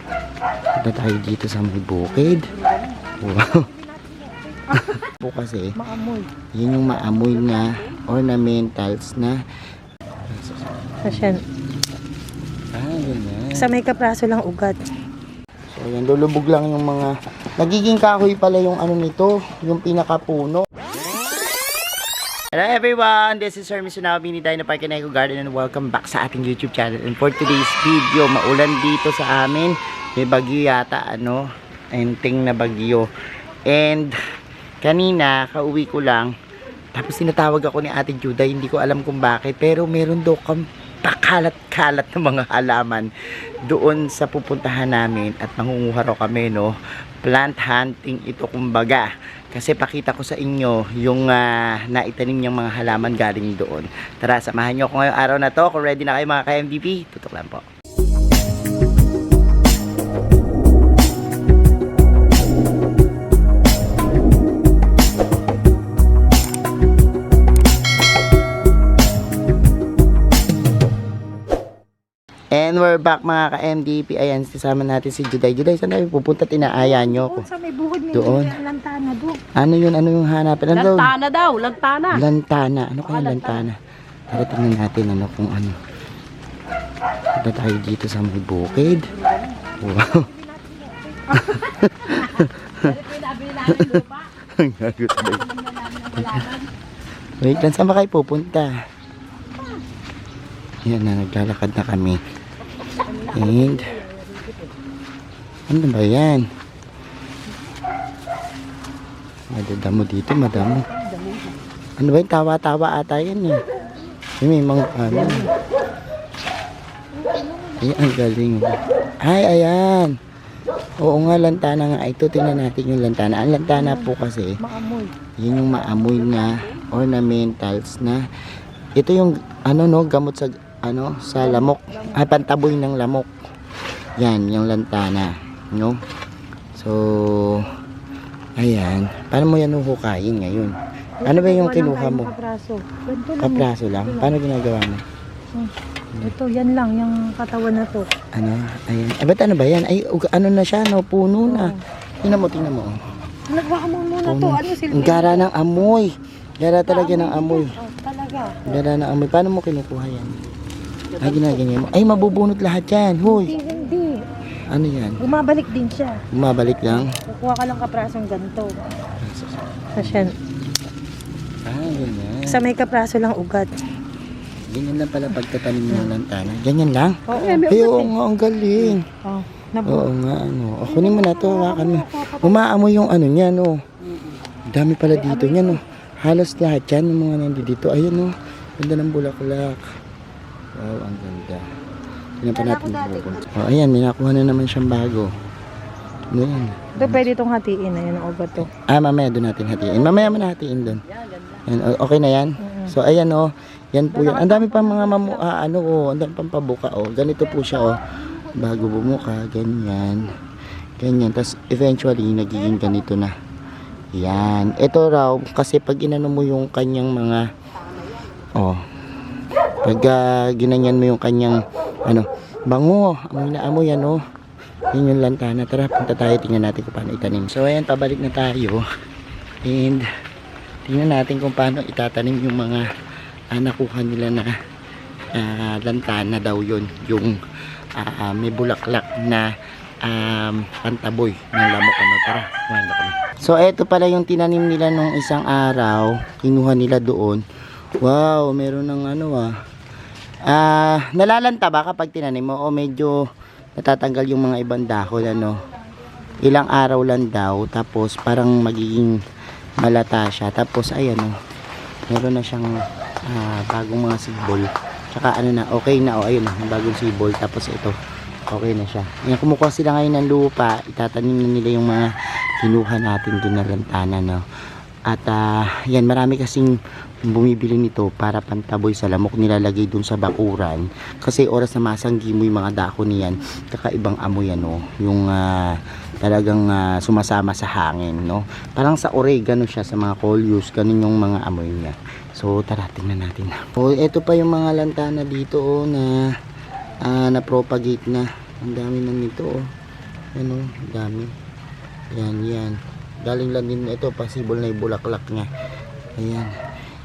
Punta tayo dito sa may bukid. Wow. Po kasi, Maamoy. yun yung maamoy na ornamentals na. Asyan. Ganyan. Sa may kapraso lang ugat. So, yan, lulubog lang yung mga, nagiging kahoy pala yung ano nito, yung pinakapuno. Hello everyone, this is Sir Misunabi ni Dino Park and Eco Garden and welcome back sa ating YouTube channel. And for today's video, maulan dito sa amin. May bagyo yata, enting na bagyo. And kanina, kauwi ko lang, tapos tinatawag ako ni Ate Juday, hindi ko alam kung bakit, pero meron daw kang pakalat-kalat ng mga halaman doon sa pupuntahan namin at mangunguha raw kami, no? Plant hunting ito kumbaga. Kasi pakita ko sa inyo yung naitanim niyang mga halaman galing doon. Tara, samahan niyo ako ngayong araw na to. Kung ready na kayo mga ka-MVP, tutok lang po. And we're back mga ka-MDP. Ayan, kasama natin si Juday. Juday, saan tayo pupunta? Tinaaya nyo ako. Sa may buhod may Doon. lantana doon. Ano yun? Ano yung hanapin? Ano daw? Lantana daw, lantana. Lantana. Ano kaya lantana? Tara, tingnan natin ano kung ano. Punta tayo dito sa may bukid. Wow. Ang gagot ba yun? Wait lang, saan ba kayo pupunta? Yan na, naglalakad na kami. And ano ba yan? Madadamo dito, madamo. Ano ba yung tawa-tawa ata yan eh. May mga ano. Ay, ang galing. Ay, ayan. Oo nga, lantana nga. Ito, tingnan natin yung lantana. Ang lantana po kasi, Maamoy. yun yung maamoy na ornamentals na. Ito yung ano no, gamot sa ano, sa lamok. Ay, pantaboy ng lamok. Yan, yung lantana. No? So, ayan. Paano mo yan huhukayin ngayon? Ano ba yung kinuha mo? Kapraso. Ganito lang. Kapraso lang? Paano ginagawa mo? Ito, yan lang. Yung katawan na to. Ano? Ayan. Eh, ba't ano ba yan? Ay, ano na siya, no? Puno na. Tingnan mo. Nagwa mo muna to. Ano Ang silbi? gara ng amoy. Gara talaga ng amoy. Oh, talaga. Gara ng amoy. Paano mo kinukuha yan? Ay, ginaganyan mo. Ay, mabubunot lahat yan. Hoy. Hindi. Ano yan? Bumabalik din siya. Bumabalik lang? Kukuha ka lang kaprasong ganito. Asyan. Ganyan. Sa may kapraso lang ugat. Ganyan lang pala pagtatanim ng lantana. Ganyan lang? Oo. Ay, oo nga, ang galing. Oh, Oo nga, ano. O, kunin mo na to, hawakan mo. Umaamoy yung ano niya, no. Dami pala dito niya, no. Halos lahat yan, yung mga nandito. Ayun, no. Ganda ng bulaklak. Wow, ang ganda. Tingnan pa natin yung buko. O, ayan, may nakuha na naman siyang bago. Ano yan? Ito pwede itong hatiin na yun ang ugat to. Mamaya doon natin hatiin. Mamaya mo na hatiin doon. Yan, okay na yan? So, ayan, oh. Yan po yan. Ang dami pang mga ang dami pang pabuka, oh. Ganito po siya, oh. Bago bumuka, ganyan. Ganyan. Tapos, eventually, nagiging ganito na. Yan. Ito raw, kasi pag inano mo yung kanyang mga, pag ginanyan mo yung kanyang, bango. Amoy na amoy, Yun yung lantana. Tara, punta tayo. Tingnan natin kung paano itanim. So, ayan, pabalik na tayo. And, tingnan natin kung paano itatanim yung mga nakuha nila na lantana daw yun. Yung may bulaklak na pantaboy ng lamok. Tara, kumanda kami. So, eto pala yung tinanim nila nung isang araw. Kinuha nila doon. Wow, meron ng nalalanta ba kapag tinanim mo? O medyo natatanggal yung mga ibang dahon, Ilang araw lang daw. Tapos, parang magiging malata siya. Tapos, ayan, meron na siyang bagong mga sibol. Tsaka okay na, ayun bagong sibol. Tapos ito, okay na siya. Yan, kumukuha sila ngayon ng lupa, itatanim na nila yung mga kinuha natin doon na lantana, At yan, marami kasing bumibili nito para pantaboy sa lamok, nilalagay dun sa bakuran. Kasi oras na masanggi mo yung mga dahon niyan, kakaibang amoy, yung talagang sumasama sa hangin, Parang sa oregano siya, sa mga coleus, ganun yung mga amoy niya. So, tara, tingnan natin. Oh, ito pa yung mga lantana dito, na na-propagate na. Ang dami na nito, Ano, dami. Yan. Galing lang din ito, possible na yung bulaklak niya. Ayan.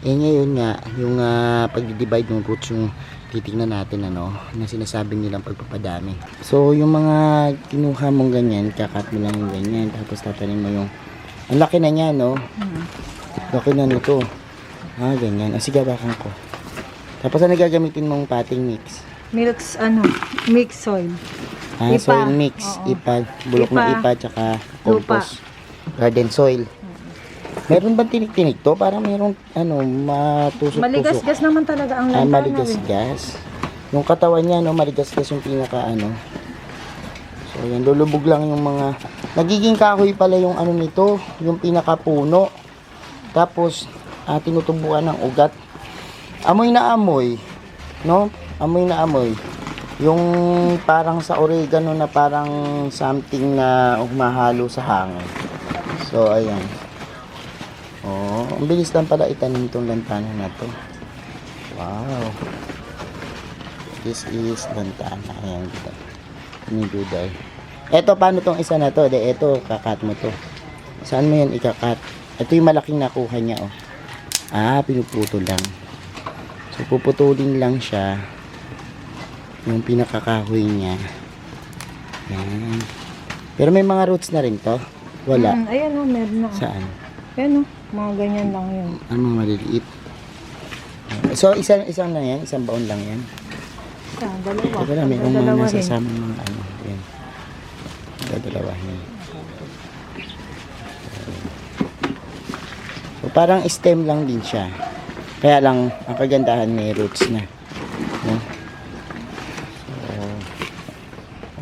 Eh ngayon nga, yung pag-divide ng roots yung titignan natin ano, na sinasabi nilang pagpapadami. So yung mga kinuha mong ganyan, kakat mo lang yung ganyan, tapos tatanim mo yung, ang laki na niya no? Laki na nito. Ganyan. Sige, bakan ko. Tapos ano gagamitin mong potting mix? Mix soil. Ipa. Soil mix, Oo. ipa, bulok na ipa, tsaka compost. Garden soil. Meron bang tinik-tinik to? Parang merong matusok-tusok. Maligas-gas naman talaga ang lantana. Maligas-gas. Yung katawan niya, no, maligas-gas yung pinaka So, yan, lulubog lang yung mga, nagiging kahoy pala yung nito, yung pinaka-puno. Tapos, tinutubuan ng ugat. Amoy na amoy, no? Amoy na amoy. Yung parang sa oregano na parang something na humahalo sa hangin. So, ayan. Ang bilis lang pala itanim itong lantana na to. Wow. This is lantana. Ayan, dito. Niduday. Eto, paano tong isa na to? Eto, kakat mo to. Saan mo yan ikakat? Ito yung malaking nakuha niya, oh. Pinuputol lang. So, puputulin lang siya. Yung pinakakahoy niya. Yan. Pero may mga roots na rin to. Wala. Ayan o, meron na. Saan? Ayan o, mga ganyan lang yun. Mga maliliit. So, isang lang yan? Isang baon lang yan? Dalawa. Teka lang, may mga nasasama mga yan. Dadalawahin. So, parang stem lang din siya. Kaya lang, ang kagandahan may roots na.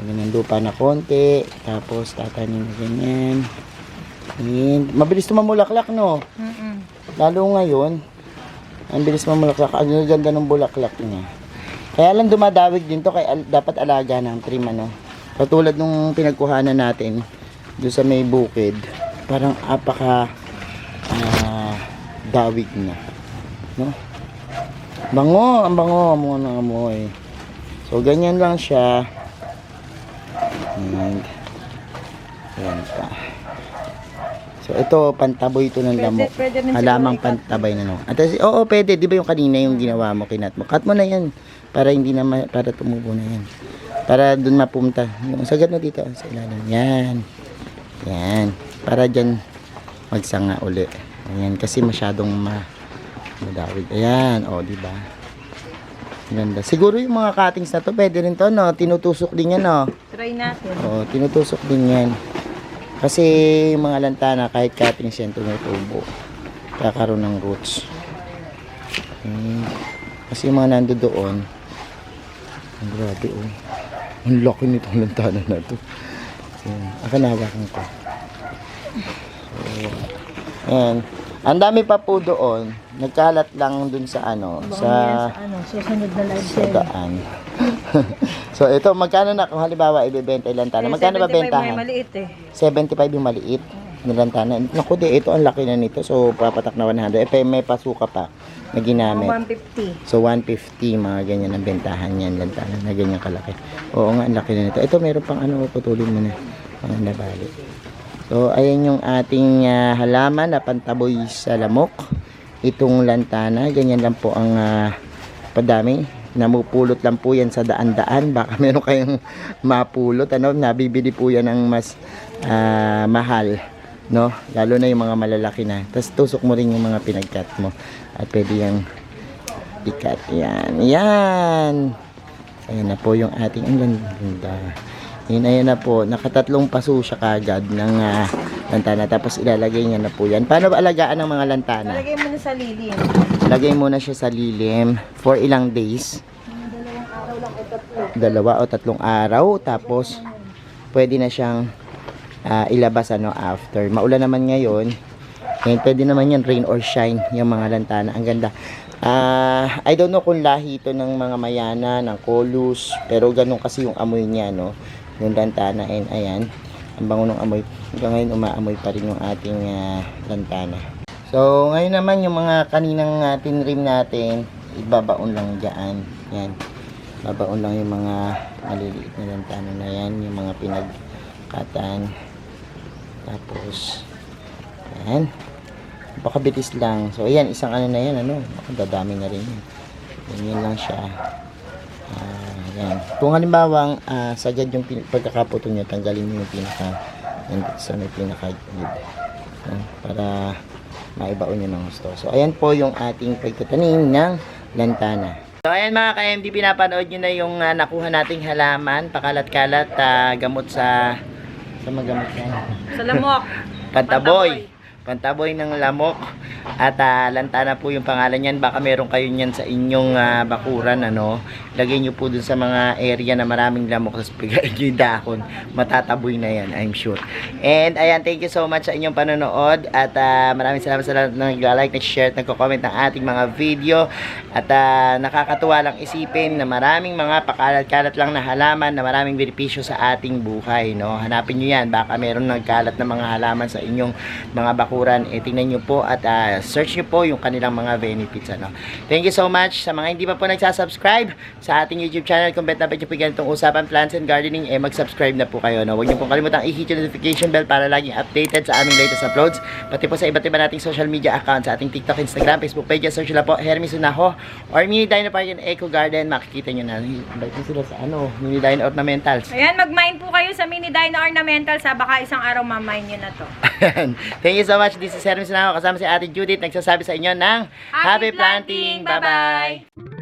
Ganyan lupa na konti, tapos tatanim na ganyan. And, mabilis tumamulaklak, no? Lalo ngayon, ang bilis mamulaklak. Ang ganda ng bulaklak niya. Kaya lang dumadawig din to, kaya dapat alaga ng trim, ano? Katulad nung pinagkuhanan natin doon sa may bukid, parang apaka dawig na, no? Bango, ang bango ng amoy. So ganyan lang siya. And, ayan pa. So, ito, pantaboy ito ng lamok. Pwede rin Halamang siguro pantabay na no. At, oo, pwede. Di ba yung kanina yung ginawa mo, kinat mo? Cut mo na yan. Para hindi na, para tumubo na yan. Para dun mapunta. Yung sagad na dito, sa ilalim. Yan. Yan. Para dyan, magsanga uli. Ayan, kasi masyadong madawig. Ayan, o, di ba? Ganda. Siguro yung mga cuttings na to, pwede rin to, no? Tinutusok din yan, no? Try natin. Oo, tinutusok din yan. Kasi yung mga lantana, kahit cuttings yan, tumutubo. Kakaroon ng roots. Kasi yung mga nando doon, ang grabe, oh. Ang laki nitong lantana na to. Akanawakan ko. So, ayan. Ang dami pa po doon. Nagkalat lang dun sa susunod na live sa daan. So ito, magkano na kung halimbawa ibebenta yung lantana? Magkano ba bentahan? May maliit 75 yung maliit na lantana. Naku, ito ang laki na nito. So papatak na 100. May pasuka pa na ginamit. 150. So 150 mga ganyan ang bentahan yan lantana na ganyan kalaki. Oo nga, ang laki na nito. Ito meron pang putulin mo na. Ang nabali. So, ayan yung ating halaman na pantaboy sa lamok. Itong lantana, ganyan lang po ang padami. Namupulot lang po yan sa daan-daan. Baka meron kayong mapulot. Nabibili po yan ng mas mahal. No? Lalo na yung mga malalaki na. Tapos tusok mo rin yung mga pinagkat mo. At pwede yung ikat. Yan. Yan. Ayan na po yung ating ang ganda. Ayan na po, nakatatlong paso siya kagad ng lantana. Tapos ilalagay niya na po yan. Paano ba alagaan ng mga lantana? Lagay mo na sa lilim. Lagay muna siya sa lilim for ilang days? 2 o 3 araw. Tapos pwede na siyang ilabas after. Maulan naman ngayon. Ngayon pwede naman yan rain or shine yung mga lantana. Ang ganda. I don't know kung lahi ito ng mga mayana, ng kolus. Pero ganun kasi yung amoy niya, no? Yung lantana, and ayan, ang bango ng amoy. Hanggang ngayon umaamoy pa rin yung ating lantana. So ngayon naman yung mga kaninang tinrim natin, ibabaon lang dyan. Yan, babaon lang yung mga maliliit na lantana na yan, yung mga katan. Tapos, ayan. Napakabitis lang. So, ayan, isang ano na yan, ano. Dadami na rin yun. Ganyan lang siya. Ayan. Kung halimbawang sagad yung pagkakaputol nyo, tanggalin nyo yung pinaka, nandito sa may pinaka-grid. Para maibaon nyo ng gusto. So, ayan po yung ating pagtatanim ng lantana. So, ayan mga ka-MD, pinapanood nyo na yung nakuha nating halaman, pakalat-kalat, gamot sa magamot yan. Sa lamok. Pantaboy ng lamok at lantana po yung pangalan niyan. Baka meron kayo niyan sa inyong bakuran, ano. Lagay niyo po dun sa mga area na maraming lamok, tapos bigay niyo yung dahon. Matataboy na yan, I'm sure. And ayan, thank you so much sa inyong panonood at maraming salamat sa lahat na nag-like, nag-share, nagko-comment ng ating mga video at nakakatuwa lang isipin na maraming mga pakalat-kalat lang na halaman na maraming benepisyo sa ating buhay, no. Hanapin niyo yan, baka meron nagkalat na mga halaman sa inyong mga bakuran. Tingnan nyo po at search nyo po yung kanilang mga benefits, ano. Thank you so much sa mga hindi pa po nagsasubscribe sa ating YouTube channel. Kung bet na bet nyo po ganitong usapan plants and gardening, mag-subscribe na po kayo, no. Huwag nyo pong kalimutang i-hit yung notification bell para laging updated sa aming latest uploads, pati po sa iba't iba nating social media accounts, sa ating TikTok, Instagram, Facebook page. Search nyo lang po Hermes Unaho or Mini Dino Park and Eco Garden. Makikita nyo na. Invite nyo sila sa Mini Dino Ornamentals. Ayan, mag-mine po kayo sa Mini Dino Ornamentals. Baka isang araw mamine nyo na to. Thank you so much. This is Hermes Unaho kasama si Ate Judith. Nagsasabi sa inyo ng Happy Planting. Bye-bye!